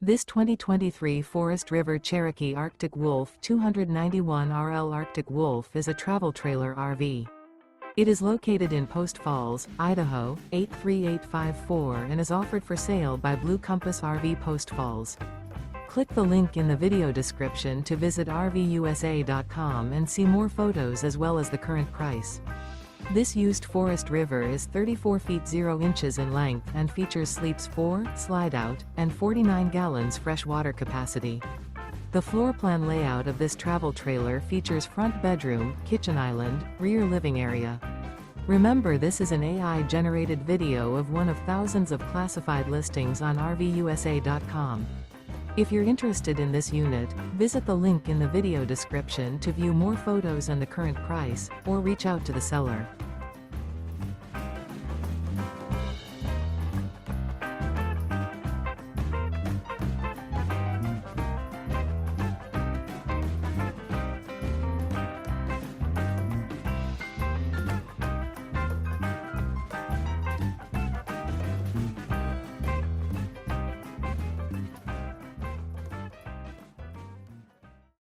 This 2023 Forest River Cherokee Arctic Wolf 291 RL Arctic Wolf is a travel trailer RV. It is located in Post Falls, Idaho, 83854 and is offered for sale by Blue Compass RV Post Falls. Click the link in the video description to visit RVUSA.com and see more photos as well as the current price. This used Forest River is 34 feet 0 inches in length and features sleeps 4, slide-out, and 49 gallons fresh water capacity. The floor plan layout of this travel trailer features front bedroom, kitchen island, rear living area. Remember, this is an AI-generated video of one of thousands of classified listings on RVUSA.com. If you're interested in this unit, visit the link in the video description to view more photos and the current price, or reach out to the seller.